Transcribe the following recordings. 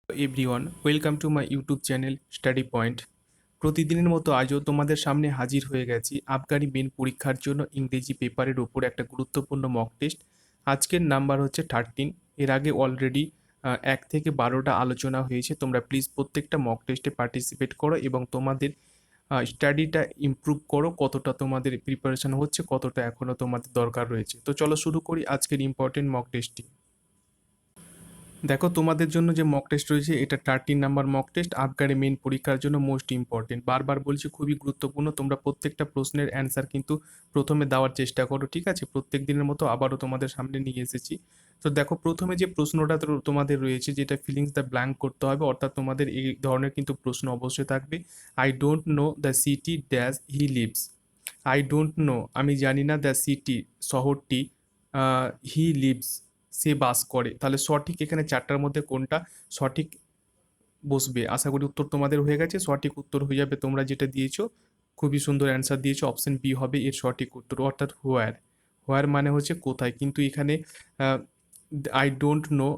Everyone, welcome to my YouTube channel study point. প্রতিদিনের মতো আজও তোমাদের সামনে হাজির হয়ে গেছি আফগানি মেন পরীক্ষার জন্য ইংরেজি পেপারের ওপর একটা গুরুত্বপূর্ণ মক টেস্ট। আজকের নাম্বার হচ্ছে 13। এর আগে অলরেডি 1 থেকে 12টা আলোচনা হয়েছে। তোমরা প্লিজ প্রত্যেকটা মক টেস্টে পার্টিসিপেট করো এবং তোমাদের স্টাডিটা ইমপ্রুভ করো। কতটা তোমাদের প্রিপারেশন হচ্ছে, কতটা এখনও তোমাদের দরকার রয়েছে। তো চলো শুরু করি আজকের ইম্পর্টেন্ট মক টেস্টটি। দেখো, তোমাদের জন্য যে মক টেস্ট রয়েছে এটা 13 নাম্বার মক টেস্ট, আবগারি মেন পরীক্ষার জন্য মোস্ট ইম্পর্টেন্ট। বারবার বলছি, খুবই গুরুত্বপূর্ণ। তোমরা প্রত্যেকটা প্রশ্নের অ্যান্সার কিন্তু প্রথমে দেওয়ার চেষ্টা করো, ঠিক আছে? প্রত্যেক দিনের মতো আবারও তোমাদের সামনে নিয়ে এসেছি। তো দেখো, প্রথমে যে প্রশ্নটা তোমাদের রয়েছে, যেটা ফিলিংস দ্য ব্ল্যাঙ্ক করতে হবে, অর্থাৎ তোমাদের এই ধরনের কিন্তু প্রশ্ন অবশ্যই থাকবে। I don't know the city dash he lives. I don't know, আমি জানি না, দ্য সিটি, শহরটি, হি লিভস, সে বাস করে। তাহলে সঠিক এখানে চারটার মধ্যে কোনটা সঠিক বসবে? আশা করি উত্তর তোমাদের হয়ে গেছে। সঠিক উত্তর হয়ে যাবে তোমরা যেটা দিয়েছো, খুবই সুন্দর অ্যান্সার দিয়েছো, অপশন বি হবে এর সঠিক উত্তর, অর্থাৎ হোয়ার। হোয়ার মানে হচ্ছে কোথায়, কিন্তু এখানে আই ডোন্ট নো,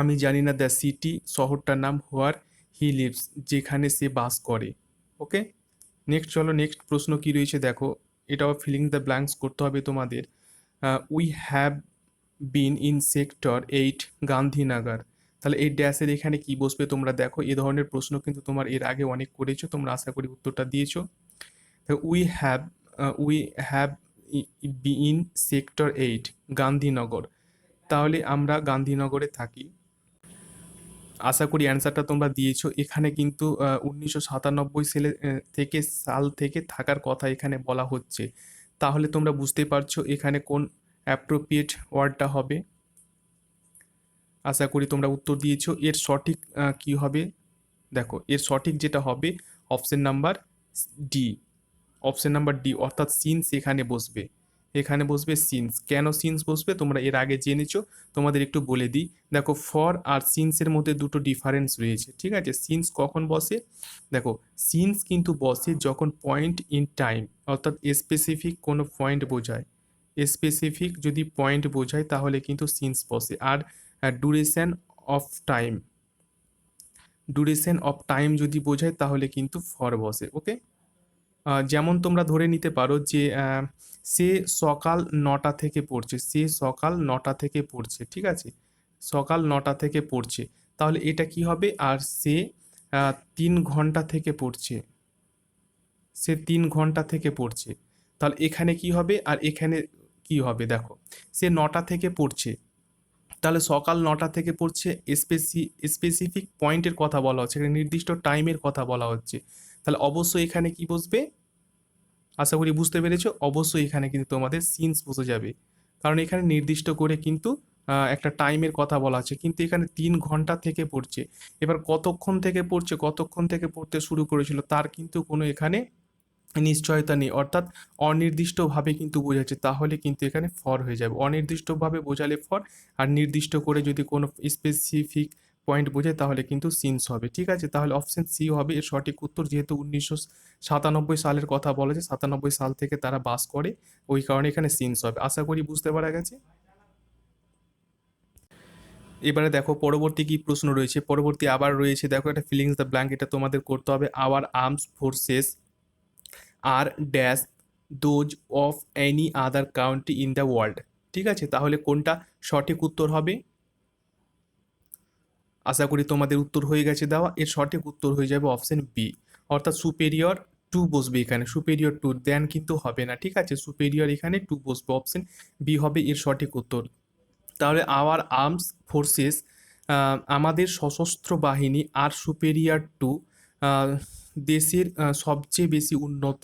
আমি জানি না, দ্য সিটি, শহরটার নাম, হোয়ার হি লিভস, যেখানে সে বাস করে। ওকে, নেক্সট চলো, নেক্সট প্রশ্ন কি রয়েছে দেখো। এটাও ফিলিং দ্য ব্ল্যাঙ্কস করতে হবে তোমাদের। We have been in sector 8 Gandhinagar. তাহলে এই ড্যাশের এখানে কি বসবে তোমরা দেখো। এ ধরনের প্রশ্ন কিন্তু তোমার এর আগে অনেক করেছো, তোমরা আশা করি উত্তরটা দিয়েছো। We have be in sector 8 Gandhinagar. তাহলে আমরা গান্ধীনগরে থাকি। আশা করি অ্যান্সারটা তোমরা দিয়েছো। এখানে কিন্তু 1997 সাল থেকে থাকার কথা এখানে বলা হচ্ছে। তাহলে তোমরা বুঝতেই পারছো এখানে কোন অ্যাপ্রোপ্রিয়েট ওয়ার্ডটা হবে। আশা করি তোমরা উত্তর দিয়েছো। এর সঠিক কি হবে দেখো, এর সঠিক যেটা হবে option number D. Option number D, অর্থাৎ সিন্স এখানে বসবে। এখানে বসবে সিন্স। কেন সিন্স বসবে তোমরা এর আগে জেনেছো, তোমাদের একটু বলে দিই। দেখো, ফর আর সিন্সের মধ্যে দুটো ডিফারেন্স রয়েছে, ঠিক আছে? সিন্স কখন বসে দেখো, সিন্স কিন্তু বসে যখন পয়েন্ট ইন টাইম, অর্থাৎ স্পেসিফিক কোনো পয়েন্ট বোঝায়। স্পেসিফিক যদি পয়েন্ট বোঝায় তাহলে কিন্তু সিন্স বসে। আর duration of time, duration of time যদি বোঝায় তাহলে কিন্তু ফর বসে। ওকে, যেমন তোমরা ধরে নিতে পারো যে সে সকাল 9টা থেকে পড়ছে, সে সকাল 9টা থেকে পড়ছে, ঠিক আছে? সকাল 9টা থেকে পড়ছে, তাহলে এটা কি হবে? আর সে 3 ঘন্টা থেকে পড়ছে, সে 3 ঘন্টা থেকে পড়ছে। তাহলে এখানে কি হবে আর এখানে কি হবে দেখো, সে 9টা থেকে পড়ছে, তাহলে সকাল 9টা থেকে পড়ছে, স্পেসিফিক পয়েন্টের কথা বলা হচ্ছে, এখানে নির্দিষ্ট টাইমের কথা বলা হচ্ছে। তাহলে অবশ্যই এখানে কি বসবে? আশা করি বুঝতে পেরেছো। অবশ্যই এখানে কিন্তু তোমাদের সিন্স বসে যাবে, কারণ এখানে নির্দিষ্ট করে কিন্তু একটা টাইমের কথা বলা আছে, কিন্তু এখানে 3 ঘন্টা থেকে পড়ছে। এবার কতক্ষণ থেকে পড়ছে, কতক্ষণ থেকে পড়তে শুরু করেছিল তার কিন্তু কোনো এখানে নিশ্চয়তা নেই, অর্থাৎ অনির্দিষ্টভাবে কিন্তু বোঝাচ্ছে, তাহলে কিন্তু এখানে ফর হয়ে যাবে। অনির্দিষ্টভাবে বোঝালে ফর, আর নির্দিষ্ট করে যদি কোনো স্পেসিফিক পয়েন্ট বোঝায় তাহলে কিন্তু সিন্স হবে, ঠিক আছে? তাহলে অপশন সি হবে এর সঠিক উত্তর, যেহেতু 1997 সালের কথা বলেছে, 97 সাল থেকে তারা বাস করে, ওই কারণে এখানে সিন্স হবে। আশা করি বুঝতে পারা গেছে। এবারে দেখো পরবর্তী কি প্রশ্ন রয়েছে। পরবর্তী আবার রয়েছে দেখো, একটা ফিলিংস দ্য ব্ল্যাঙ্ক, এটা তোমাদের করতে হবে। Our arms forces are dash those of any other country in the world, ঠিক আছে? তাহলে কোনটা সঠিক উত্তর হবে? আশা করি তোমাদের উত্তর হয়ে গেছে দেওয়া। এর সঠিক উত্তর হয়ে যাবে অপশন বি, অর্থাৎ সুপেরিয়র টু বসবে এখানে। সুপেরিয়র টু, দেন কিন্তু হবে না, ঠিক আছে? সুপেরিয়র এখানে টু বসবে, অপশন বি হবে এর সঠিক উত্তর। তাহলে আওয়ার আর্মস ফোর্সেস, আমাদের সশস্ত্র বাহিনী, আর সুপেরিয়ার টু, দেশের সবচেয়ে বেশি উন্নত,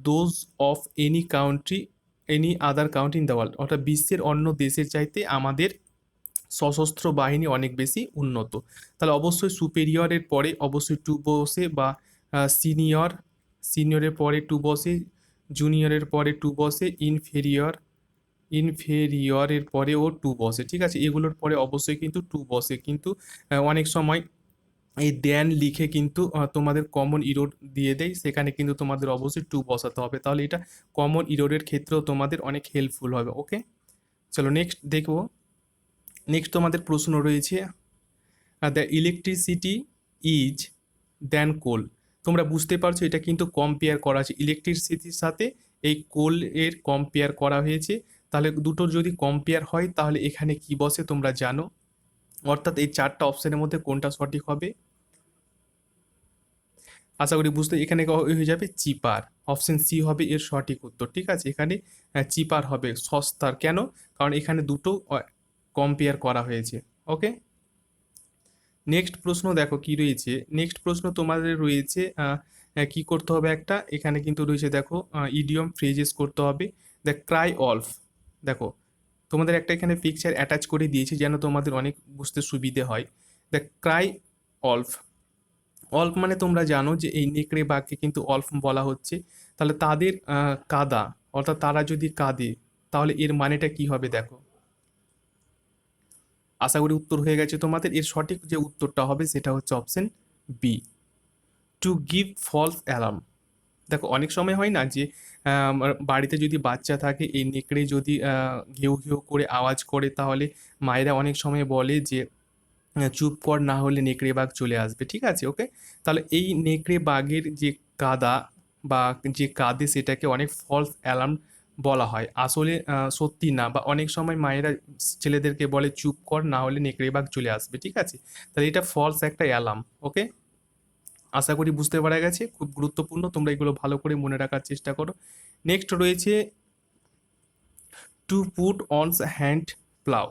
those of any country, any other country in the world, অর্থাৎ বিশ্বের অন্য দেশের চাইতে আমাদের সশস্ত্র বাহিনী অনেক বেশি উন্নত। তাহলে অবশ্যই সুপেরিয়রের পরে অবশ্যই টু বসে, বা সিনিয়র, সিনিয়রের পরে টু বসে, জুনিয়রের পরে টু বসে, ইনফেরিয়র, ইনফেরিয়রের পরেও টু বসে, ঠিক আছে? এগুলোর পরে অবশ্যই কিন্তু টু বসে, কিন্তু অনেক সময় এই দেন লিখে কিন্তু তোমাদের কমন ইরোর দিয়ে দেয়, সেখানে কিন্তু তোমাদের অবশ্যই টু বসাতে হবে। তাহলে এটা কমন ইরোরের ক্ষেত্রেও তোমাদের অনেক হেল্পফুল হবে। ওকে, চলো নেক্সট দেখবো। নেক্সট তোমাদের প্রশ্ন রয়েছে, দ্য ইলেকট্রিসিটি ইজ দ্যান কোল। তোমরা বুঝতে পারছো এটা কিন্তু কম্পেয়ার করা আছে ইলেকট্রিসিটির সাথে, এই কোল এর কম্পেয়ার করা হয়েছে। তাহলে দুটোর যদি কম্পেয়ার হয় তাহলে এখানে কি বসে তোমরা জানো, অর্থাৎ এই চারটা অপশনের মধ্যে কোনটা সঠিক হবে। আশা করি বুঝতে, এখানে হয়ে যাবে চিপার, অপশন সি হবে এর সঠিক উত্তর। ঠিক আছে, এখানে চিপার হবে, সস্তার। কেন? কারণ এখানে দুটো কম্পেয়ার করা হয়েছে। ওকে, নেক্সট প্রশ্ন দেখো কি রয়েছে। নেক্সট প্রশ্ন তোমাদের রয়েছে কি করতে হবে, একটা এখানে কিন্তু রয়েছে দেখো ইডিয়ম ফ্রেজেস করতে হবে। দ্য ক্রাই অল্ফ, দেখো তোমাদের একটা এখানে পিকচার অ্যাটাচ করে দিয়েছি যেন তোমাদের অনেক বুঝতে সুবিধে হয়। দ্য ক্রাই অল্ফ, অল্প মানে তোমরা জানো যে এই নেকড়ে বাঘকে কিন্তু অল্প বলা হচ্ছে। তাহলে তাদের কাদা, অর্থাৎ তারা যদি কাঁদে তাহলে এর মানেটা কি হবে দেখো। আশা করি উত্তর হয়ে গেছে তোমাদের। এর সঠিক যে উত্তরটা হবে সেটা হচ্ছে option B, to give false alarm. দেখো অনেক সময় হয় না যে বাড়িতে যদি বাচ্চা থাকে, এই নেকড়ে যদি ঘেউ ঘেউ করে আওয়াজ করে তাহলে মায়েরা অনেক সময় বলে যে চুপ কর, না হলে নেকড়ে বাঘ চলে আসবে। ঠিক আছে, ওকে। তাহলে এই নেকড়ে বাঘের যে কাদা বা যে কাঁদে সেটাকে অনেক ফলস অ্যালার্ম বলা হয়, আসলে সত্যি না। বা অনেক সময় মায়েরা ছেলেদেরকে বলে চুপ কর, না হলে নেকড়ে বাঘ চলে আসবে। ঠিক আছে, তাহলে এটা ফলস একটা অ্যালার্ম। ওকে, আশা করি বুঝতে পারা গেছে, খুব গুরুত্বপূর্ণ, তোমরা এগুলো ভালো করে মনে রাখার চেষ্টা করো। নেক্সট রয়েছে to put one's hand plough.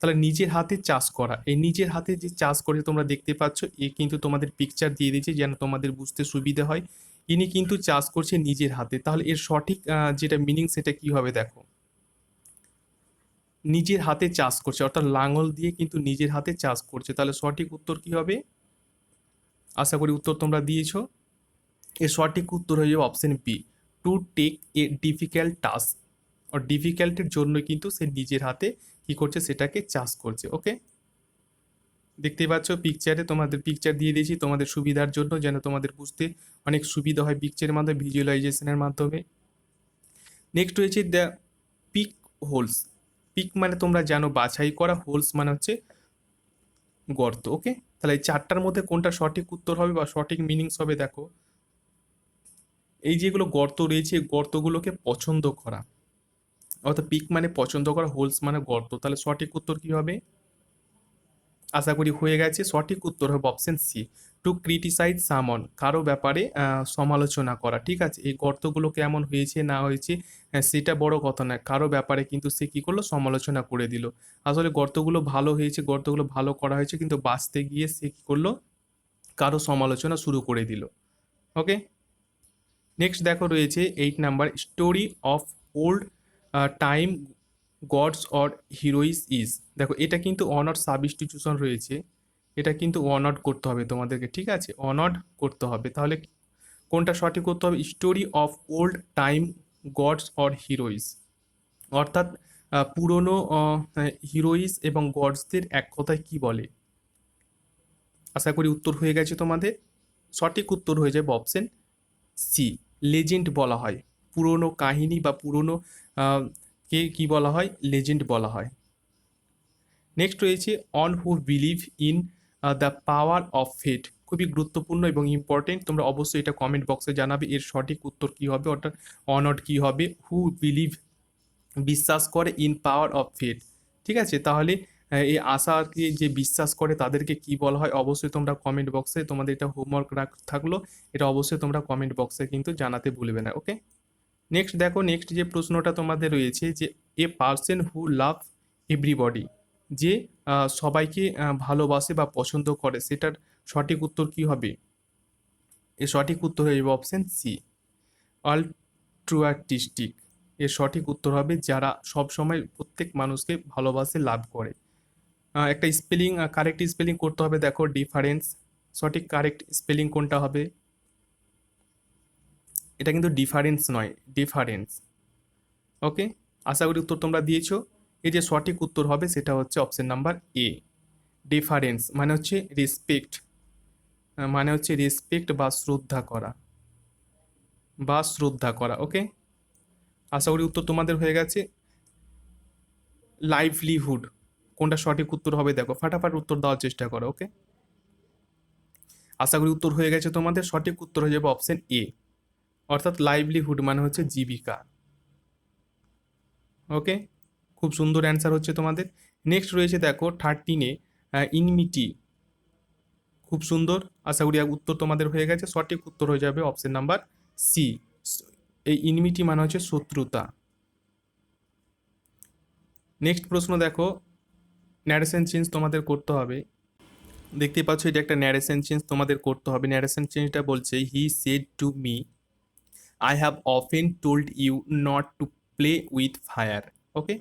তাহলে নিজের হাতে চাষ করা, এই নিজের হাতে যে চাষ করে তোমরা দেখতে পাচ্ছ, এ কিন্তু তোমাদের পিকচার দিয়ে দিয়েছে যেন তোমাদের বুঝতে সুবিধে হয়। ইনি কিন্তু চাষ করছে নিজের হাতে। তাহলে এর সঠিক যেটা মিনিং সেটা কি হবে দেখো, নিজের হাতে চাষ করছে অর্থাৎ লাঙল দিয়ে কিন্তু নিজের হাতে চাষ করছে। তাহলে সঠিক উত্তর কি হবে? আশা করি উত্তর তোমরা দিয়েছো। এর সঠিক উত্তর হয়ে যাবে option B, to take a difficult task. আর ডিফিকাল্টের জন্য কিন্তু সে নিজের হাতে কি করছে, সেটাকে চাষ করছে। ওকে, দেখতেই পাচ্ছ পিকচারে, তোমাদের পিকচার দিয়ে দিয়েছি তোমাদের সুবিধার জন্য, যেন তোমাদের বুঝতে অনেক সুবিধা হয় পিকচারের মাধ্যমে, ভিজুয়ালাইজেশনের মাধ্যমে। নেক্সট রয়েছে দ্য পিক হোলস। পিক মানে তোমরা জানো বাছাই করা, হোলস মানে হচ্ছে গর্ত। ওকে, তাহলে এই চারটার মধ্যে কোনটা সঠিক উত্তর হবে বা সঠিক মিনিংস হবে দেখো। এই যেগুলো গর্ত রয়েছে, এই গর্তগুলোকে পছন্দ করা, অর্থাৎ পিক মানে পছন্দ করা, হোলস মানে গর্ত। তাহলে সঠিক উত্তর কি হবে? আশা করি হয়ে গেছে। সঠিক উত্তর হবে অপশন সি, টু ক্রিটিসাইজ সামন, কারো ব্যাপারে সমালোচনা করা। ঠিক আছে, এই গর্তগুলো কেমন হয়েছে না হয়েছে সেটা বড় কথা না, কারো ব্যাপারে কিন্তু সে কি করলো, সমালোচনা করে দিল। আসলে গর্তগুলো ভালো হয়েছে, গর্তগুলো ভালো করা হয়েছে, কিন্তু বাঁচতে গিয়ে সে কি করলো, কারো সমালোচনা শুরু করে দিল। ওকে, নেক্সট দেখো রয়েছে 8 number, story of old time gods or heroes is. দেখো এটা কিন্তু অনড সাবস্টিটিউশন রয়েছে, এটা কিন্তু অনড করতে হবে তোমাদেরকে। ঠিক আছে, অনড করতে হবে। তাহলে কোনটা সঠিক করতে হবে? Story of old time gods or heroes, অর্থাৎ পুরনো হিরোইস এবং গডসদের এক কথায় কি বলে। আশা করি উত্তর হয়ে গেছে তোমাদের। সঠিক উত্তর হয়ে যাবে অপশন সি, লেজেন্ড বলা হয়। পুরনো কাহিনী বা পুরনো কে কি বলা হয়, লেজেন্ড বলা হয়। নেক্সট রয়েছে one who believe in the power of fate. খুবই গুরুত্বপূর্ণ এবং ইম্পর্টেন্ট, তোমরা অবশ্যই এটা কমেন্ট বক্সে জানাবে এর সঠিক উত্তর কী হবে, অর্থাৎ অনট কী হবে। হু বিলিভ, বিশ্বাস করে, ইন পাওয়ার অফ ফেট। ঠিক আছে, তাহলে এই আশাকে যে বিশ্বাস করে তাদেরকে কি বলা হয়, অবশ্যই তোমরা কমেন্ট বক্সে, তোমাদের এটা হোমওয়ার্ক থাকলো, এটা অবশ্যই তোমরা কমেন্ট বক্সে কিন্তু জানাতে ভুলবে না। ওকে, নেক্সট দেখো, নেক্সট যে প্রশ্নটা তোমাদের রয়েছে যে a person who love everybody, যে সবাইকে ভালোবাসে বা পছন্দ করে, সেটার সঠিক উত্তর কি হবে? এর সঠিক উত্তর হয়ে যাবে অপশন সি, অল্ট্রুয়াটিস্টিক। এর সঠিক উত্তর হবে যারা সবসময় প্রত্যেক মানুষকে ভালোবাসে, লাভ করে। একটা স্পেলিং, কারেক্ট স্পেলিং করতে হবে দেখো, ডিফারেন্স। সঠিক কারেক্ট স্পেলিং কোনটা হবে? এটা কিন্তু ডিফারেন্স নয়, ডিফারেন্স। ওকে, আশা করি উত্তর তোমরা দিয়েছো। এই যে সঠিক উত্তর হবে সেটা হচ্ছে অপশন নাম্বার এ, ডিফারেন্স মানে হচ্ছে রেসপেক্ট, মানে হচ্ছে রেসপেক্ট বা শ্রদ্ধা করা, বা শ্রদ্ধা করা। ওকে, আশা করি উত্তর তোমাদের হয়ে গেছে। লাইভলিহুড, কোনটা সঠিক উত্তর হবে দেখো, ফাটাফাট উত্তর দেওয়ার চেষ্টা করো। ওকে, আশা করি উত্তর হয়ে গেছে তোমাদের। সঠিক উত্তর হয়ে যাবে অপশন এ, অর্থাৎ লাইভলিহুড মানে হচ্ছে জীবিকা। ওকে, খুব সুন্দর অ্যান্সার হচ্ছে তোমাদের। নেক্সট রয়েছে দেখো 13-এ ইনমিটি, খুব সুন্দর। আশা করি উত্তর তোমাদের হয়ে গেছে। সঠিক উত্তর হয়ে যাবে অপশন নাম্বার সি, এই ইনমিটি মানে হচ্ছে শত্রুতা। নেক্সট প্রশ্ন দেখো, ন্যারেশন চেঞ্জ তোমাদের করতে হবে। দেখতেই পাচ্ছ এটা একটা ন্যারেশন চেঞ্জ তোমাদের করতে হবে। ন্যারেশন চেঞ্জটা বলছে he said to me I have often told you not to play with fire. Okay,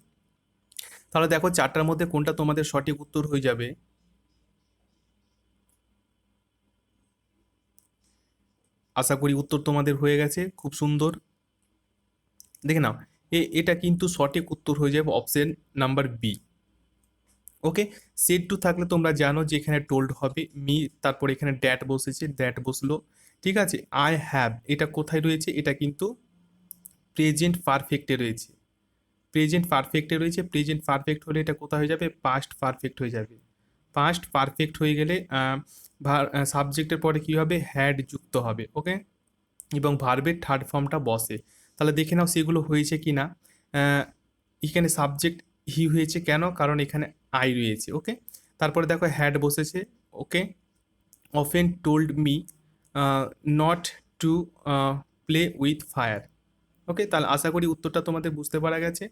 তাহলে দেখো চারটার মধ্যে কোনটা তোমাদের সঠিক উত্তর হয়ে যাবে। আশা করি উত্তর তোমাদের হয়ে গেছে, খুব সুন্দর। দেখে নাও, এটা কিন্তু সঠিক উত্তর হয়ে যাবে option number B. Okay, said to থাকলে তোমরা জানো যে এখানে টোল্ড হবে, মি তারপর এখানে ড্যাট বসেছে, ড্যাট বসলো। ঠিক আছে, আই হ্যাভ এটা কোথায় রয়েছে, এটা কিন্তু প্রেজেন্ট পারফেক্টে রয়েছে। প্রেজেন্ট পারফেক্টে রয়েছে, প্রেজেন্ট পারফেক্ট হলে এটা কোথায় হয়ে যাবে, পাস্ট পারফেক্ট হয়ে যাবে। পাস্ট পারফেক্ট হয়ে গেলে সাবজেক্টের পরে কি হবে, হ্যাড যুক্ত হবে। ওকে, এবং ভার্বের থার্ড ফর্মটা বসে। তাহলে দেখে নাও সেগুলো হয়েছে কি না। এখানে সাবজেক্ট হি হয়েছে কেন, কারণ এখানে আই রয়েছে। ওকে, তারপরে দেখো হ্যাড বসেছে। Okay, often told me not to play with fire. Okay, তাহলে আশা করি উত্তরটা তোমাদের বুঝতে পারা গেছে।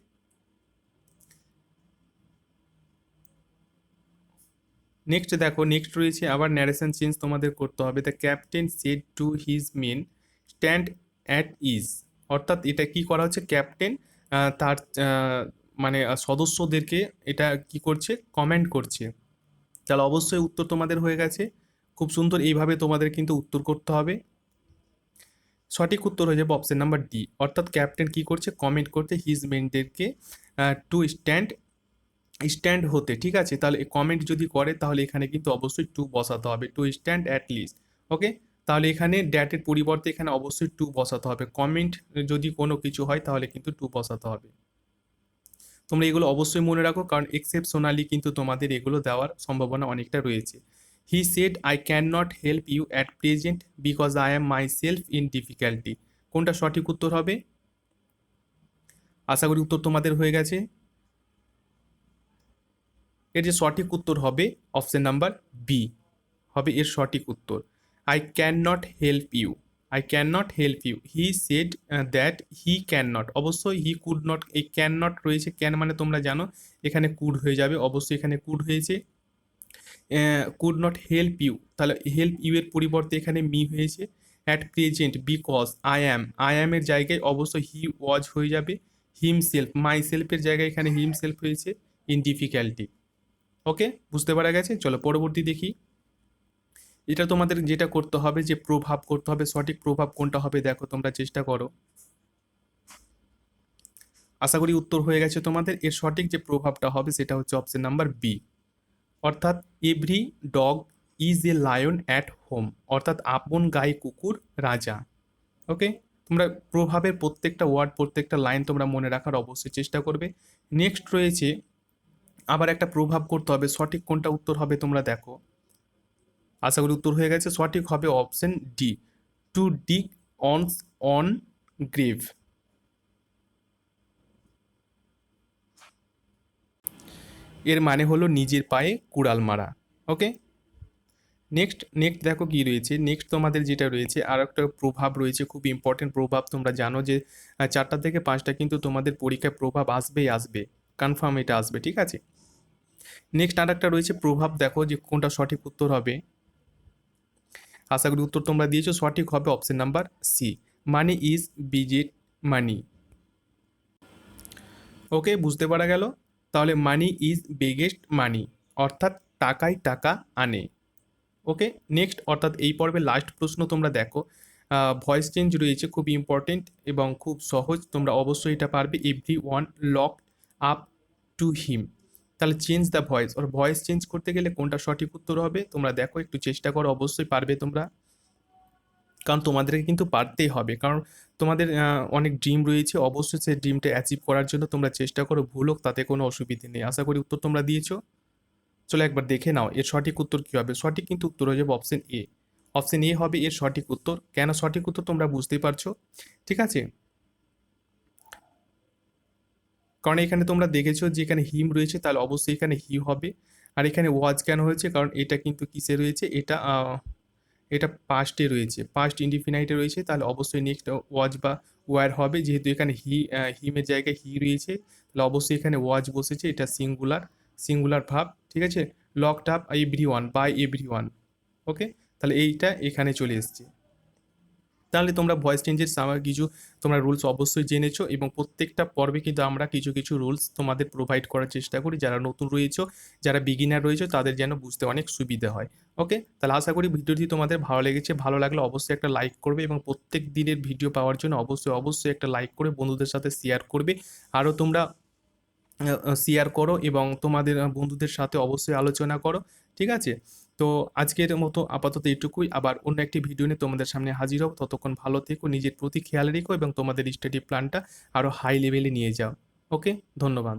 নেক্সট দেখো, নেক্সট রয়েছে আবার ন্যারেশন চেঞ্জ তোমাদের করতে হবে। The captain said to his men stand at ease, অর্থাৎ এটা কি করা হচ্ছে, ক্যাপ্টেন তার মানে সদস্যদেরকে এটা কি করছে, কমেন্ট করছে। তাহলে অবশ্যই উত্তর তোমাদের হয়ে গেছে, খুব সুন্দর। এইভাবে তোমাদের কিন্তু উত্তর করতে হবে। সঠিক উত্তর হয়ে যাবে অপশন নাম্বার ডি, অর্থাৎ ক্যাপ্টেন কি করছে, কমেন্ট করতে হিজ মেনদেরকে টু স্ট্যান্ড, স্ট্যান্ড হতে। ঠিক আছে, তাহলে কমেন্ট যদি করে তাহলে এখানে কিন্তু অবশ্যই টু বসাতে হবে, টু স্ট্যান্ড অ্যাট লিস্ট। ওকে, তাহলে এখানে ড্যাটের পরিবর্তে এখানে অবশ্যই টু বসাতে হবে। কমেন্ট যদি কোনো কিছু হয় তাহলে কিন্তু টু বসাতে হবে। তোমরা এগুলো অবশ্যই মনে রাখো, কারণ এক্সেপশনালি কিন্তু তোমাদের এগুলো দেওয়ার সম্ভাবনা অনেকটা রয়েছে। He said I can not help you at present because I am myself in difficulty. কোনটা সঠিক উত্তর হবে, আশা করি উত্তর তোমাদের হয়ে গেছে। এর যে সঠিক উত্তর হবে অপশন নাম্বার বি হবে এর সঠিক উত্তর। I can not help you, I can not help you, he said that he can not. অবশ্যই হি কুড নট, এই ক্যান নট রয়েছে, ক্যান মানে তোমরা জানো এখানে কুড হয়ে যাবে, অবশ্যই এখানে কুড হয়েছে। কুড নট হেল্প ইউ, তাহলে হেল্প ইউ এর পরিবর্তে এখানে মি হয়েছে। অ্যাট প্রেজেন্ট বিকজ আই অ্যাম এর জায়গায় অবশ্যই হি ওয়াজ হয়ে যাবে। হিমসেলফ, মাই সেলফের জায়গায় এখানে হিমসেলফ হয়েছে। In difficulty. ওকে, বুঝতে পারা গেছে। চলো পরবর্তী দেখি। এটা তোমাদের যেটা করতে হবে, যে প্রভাব করতে হবে, সঠিক প্রভাব কোনটা হবে দেখো তোমরা চেষ্টা করো। আশা করি উত্তর হয়ে গেছে তোমাদের। এর সঠিক যে প্রভাবটা হবে সেটা হচ্ছে অপশন নাম্বার বি, অর্থাৎ every dog is a lion at home, অর্থাৎ আপন গাই কুকুর রাজা। ওকে, তোমরা প্রভাবের প্রত্যেকটা ওয়ার্ড, প্রত্যেকটা লাইন তোমরা মনে রাখার অবশ্যই চেষ্টা করবে। নেক্সট রয়েছে আবার একটা প্রভাব করতে হবে, সঠিক কোনটা উত্তর হবে তোমরা দেখো। আশা করি উত্তর হয়ে গেছে, সঠিক হবে option D, to dig one's own grave. এর মানে হলো নিজের পায়ে কুড়াল মারা। ওকে, নেক্সট নেক্সট দেখো কি রয়েছে। নেক্সট তোমাদের যেটা রয়েছে আর একটা প্রভাব রয়েছে, খুব ইম্পর্টেন্ট প্রভাব। তোমরা জানো যে 4টা থেকে 5টা কিন্তু তোমাদের পরীক্ষায় প্রভাব আসবেই আসবে, কনফার্ম এটা আসবে। ঠিক আছে, নেক্সট আর একটা রয়েছে প্রভাব, দেখো যে কোনটা সঠিক উত্তর হবে। আশা করি উত্তর তোমরা দিয়েছো, সঠিক হবে option number C, money is budget money. Okay, বুঝতে পারা গেল। তাহলে মানি ইজ বিগেস্ট মানি, অর্থাৎ টাকাই টাকা আনে। ওকে, নেক্সট অর্থাৎ এই পর্বের লাস্ট প্রশ্ন তোমরা দেখো। ভয়েস চেঞ্জ রয়েছে, খুব ইম্পর্টেন্ট এবং খুব সহজ, তোমরা অবশ্যই এটা পারবে। Everyone look up to him, তাহলে চেঞ্জ দ্য ভয়েস, ওর ভয়েস চেঞ্জ করতে গেলে কোনটা সঠিক উত্তর হবে তোমরা দেখো, একটু চেষ্টা করো, অবশ্যই পারবে তোমরা। কারণ তোমাদেরকে কিন্তু পারতেই হবে, কারণ তোমাদের অনেক ড্রিম রয়েছে, অবশ্যই সেই ড্রিমটা অ্যাচিভ করার জন্য তোমরা চেষ্টা করো, ভুল হোক তাতে কোনো অসুবিধে নেই। আশা করি উত্তর তোমরা দিয়েছো। চলো একবার দেখে নাও এর সঠিক উত্তর কী হবে। সঠিক কিন্তু উত্তর হয়ে যাবে অপশন এ। অপশন এ হবে এর সঠিক উত্তর। কেন সঠিক উত্তর তোমরা বুঝতেই পারছো, ঠিক আছে। কারণ এখানে তোমরা দেখেছো যে এখানে হিম রয়েছে, তাহলে অবশ্যই এখানে হি হবে। আর এখানে ওয়াজ কেন হয়েছে, কারণ এটা কিন্তু কিসে রয়েছে, এটা এটা পাস্টে রয়েছে, পাস্ট ইনডিফিনাইটে রয়েছে, তাহলে অবশ্যই নেক্সট ওয়াজ বা ওয়ার হবে। যেহেতু এখানে হিমের জায়গায় হি রয়েছে, তাহলে অবশ্যই এখানে ওয়াজ বসেছে, এটা সিঙ্গুলার, সিঙ্গুলার ভাব, ঠিক আছে। Locked up everyone, by everyone. Okay, তাহলে এইটা এখানে চলে এসছে। তাহলে তোমরা ভয়েস চেঞ্জের কিছু তোমরা রুলস অবশ্যই জেনেছো, এবং প্রত্যেকটা পর্বে কিন্তু আমরা কিছু কিছু রুলস তোমাদের প্রোভাইড করার চেষ্টা করি, যারা নতুন রয়েছো, যারা বিগিনার রয়েছে, তাদের যেন বুঝতে অনেক সুবিধা হয়। ওকে, তাহলে আশা করি ভিডিওটি তোমাদের ভালো লেগেছে। ভালো লাগলে অবশ্যই একটা লাইক করবে, এবং প্রত্যেক দিনের ভিডিও পাওয়ার জন্য অবশ্যই অবশ্যই একটা লাইক করে বন্ধুদের সাথে শেয়ার করবে। আরও তোমরা শেয়ার করো এবং তোমাদের বন্ধুদের সাথে অবশ্যই আলোচনা করো, ঠিক আছে। তো আজকের মতো আপাতত এটুকুই, আবার অন্য একটি ভিডিও নিয়ে তোমাদের সামনে হাজির হব। ততক্ষণ ভালো থেকো, নিজের প্রতি খেয়াল রেখো এবং তোমাদের স্টাডি প্ল্যানটা আরও হাই লেভেলে নিয়ে যাও। ওকে, ধন্যবাদ।